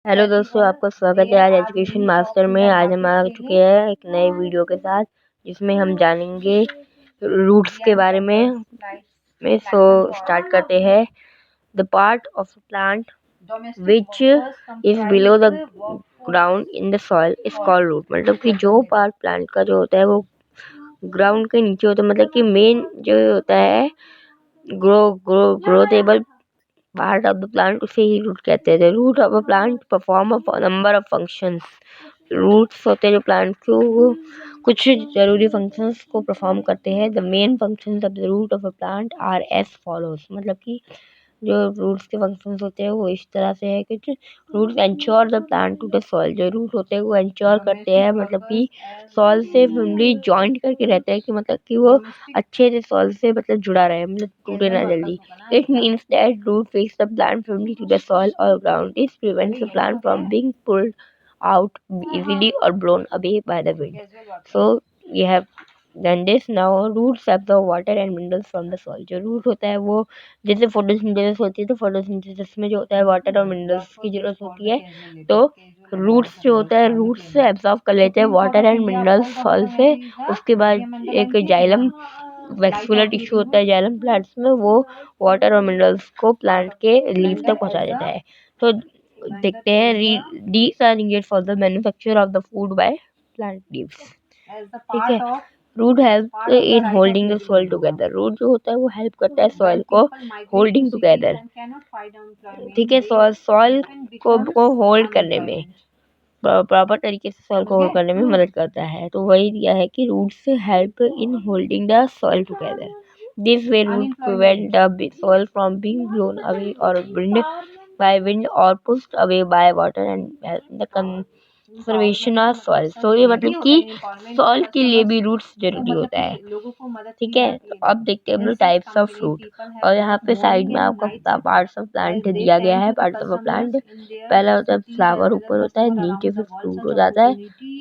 Hello दोस्तों, आपका स्वागत है आज एजुकेशन मास्टर में। आज हम आ चुके हैं एक नए वीडियो के साथ जिसमें हम जानेंगे रूट्स के बारे में सो स्टार्ट करते हैं। The part of plant which is below the ground in the soil is called root. मतलब कि जो पार्ट प्लांट का जो होता है वो ग्राउंड के नीचे होता है, मतलब कि मेन जो होता है growthable part of the plant, उसे ही रूट कहते हैं। Root of a plant perform a number of functions. Roots होते हैं जो प्लांट को कुछ जरूरी फंक्शंस को परफॉर्म करते हैं। The main functions of the root of a plant are as follows. मतलब कि जो रूट्स के फंक्शंस होते हैं वो इस तरह से है कि roots ensure the plant to the soil. जो रूट होते हैं वो एंश्योर करते हैं, मतलब कि सॉइल से फैमिली जॉइंट करके रहते हैं, कि मतलब कि वो अच्छे से सॉइल से मतलब जुड़ा रहे, मतलब टूटे ना जल्दी। It means that root fix the plant firmly to the soil or ground. This prevents the plant from being pulled out easily or blown away by the wind. So we have done this. Now roots absorb water and minerals from the soil. जो root होता है वो जैसे photosynthesis होती है, तो photosynthesis में जो होता है वाटर और मिनरल्स की जरूरत होती है, तो रूट्स जो होता है रूट्स से एब्जॉर्ब कर लेते हैं वाटर एंड मिनरल्स सॉइल से। उसके बाद एक जाइलम वैक्सुलर टिश्यू होता है जाइलम प्लांट्स में, वो वाटर और मिनरल्स को प्लांट के लीफ तक पहुंचा देता है। तो देखते हैं, these are needed for the manufacture of the food by plant leaves। ठीक है। Root help in holding the soil together. Root जो होता है वो हेल्प करता है सॉइल को होल्डिंग टुगेदर। ठीक है, सॉइल को होल्ड करने में, प्रॉपर तरीके से सॉइल को होल्ड करने में मदद करता है। तो वही दिया है कि roots help in holding the soil together. This way root prevent the soil from being blown away और wind or pushed away by water and help the conservation of soil. तो ये मतलब कि सॉइल के लिए भी रूट्स जरूरी होता है। ठीक है, तो अब देखते हैं हम लोग टाइप्स ऑफ फ्रूट। और यहाँ पे साइड में आपका पार्ट्स ऑफ प्लांट दिया गया है। पार्ट्स ऑफ अ प्लांट, पहला होता है फ्लावर, ऊपर होता है, नीचे फिर फ्रूट हो जाता है,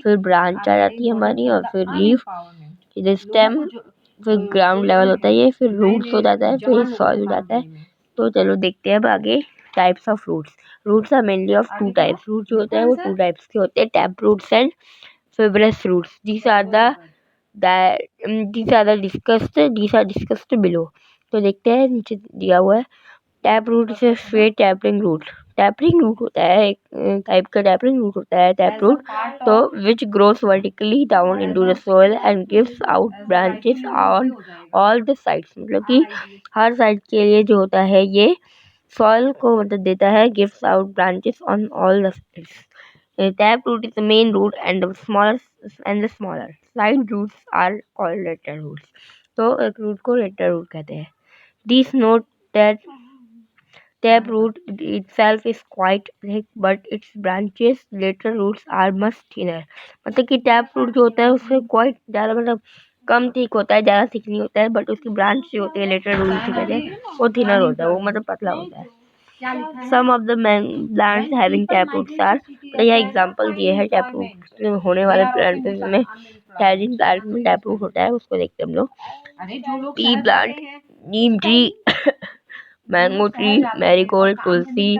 फिर ब्रांच आ जाती है हमारी, और फिर लीफ, फिर स्टेम, फिर ग्राउंड लेवल होता है ये, फिर रूट्स हो जाता है, फिर सॉइल हो जाता है। तो चलो देखते हैं अब आगे types of roots. Roots are mainly of two types. Root जो होता है वो टू टाइप्स के होते हैं, tap roots and fibrous roots. These are discussed below। तो देखते हैं नीचे दिया हुआ है। टैप रूट से straight tapering root. Tapering root होता है एक टाइप का, टैपरिंग रूट होता है टैप रूट, तो which grows vertically down into the soil and gives out branches on all the sides. मतलब कि हर साइड के लिए जो होता है ये सॉइल को मदद देता है, gives out branches on all the sides. Taproot is the main root and the smaller side roots are called lateral roots। तो एक रूट को lateral root कहते हैं। These note that taproot itself is quite thick but its branches lateral roots are much thinner। मतलब कि taproot जो होता है उससे quite ज़्यादा, मतलब कम थिक होता है, ज़्यादा थिक नहीं होता है, बट उसकी ब्रांच जो होती है lateral root से कहते हैं वो थिनर होता है, वो मतलब पतला होता है। Some of the plants having taproots are, तो यह एग्जांपल दिए हैं टैपरूट होने वाले प्लांट में। टैजिंग प्लांट में टैपरूट होता है, उसको देखते हैं हम लोग। Tea plant, neem tree, mango tree, marigold, tulsi,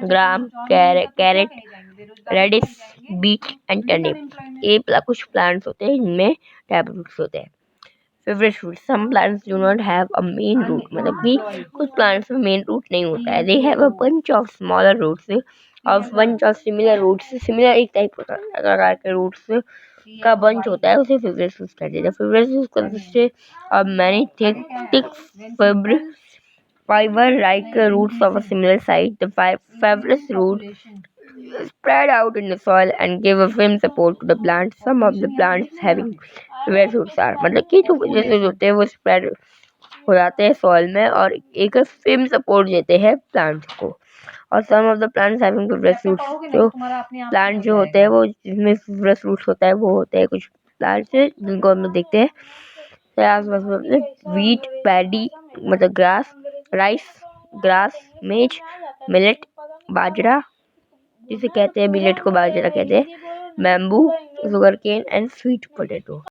gram, carrot, radish, beet and turnip, ये कुछ प्लांट्स होते हैं जिनमें टैपरूट्स होते हैं। Favourite root, some plants do not have a main root. मतलब कि कुछ प्लांट्स में मेन रूट नहीं होता है। They have a bunch of smaller roots और bunch of similar roots. Similar एक टाइप प्रकार के रूट्स का बंच होता है, उसे फेवरेट रूट्स कहते हैं। Favourite roots consist of many thick fiber like roots of a similar size। The fibrous root spread out in the soil and give a firm support to the plant। Some of the plants having fibrous roots are, मतलब कि जो जैसे होते हैं वो spread हो जाते हैं सॉइल में और एक firm सपोर्ट देते हैं प्लांट को। और some of the plants having fibrous roots, जो प्लांट जो होते हैं वो जिसमें fibrous roots होता है वो होते हैं कुछ प्लांट्स जिनको हम लोग देखते हैं। वीट, पैडी मतलब grass, rice, grass, maize, millet, बाजरा जिसे कहते हैं, मिलेट को बाजरा कहते हैं, bamboo, sugar cane and sweet potato.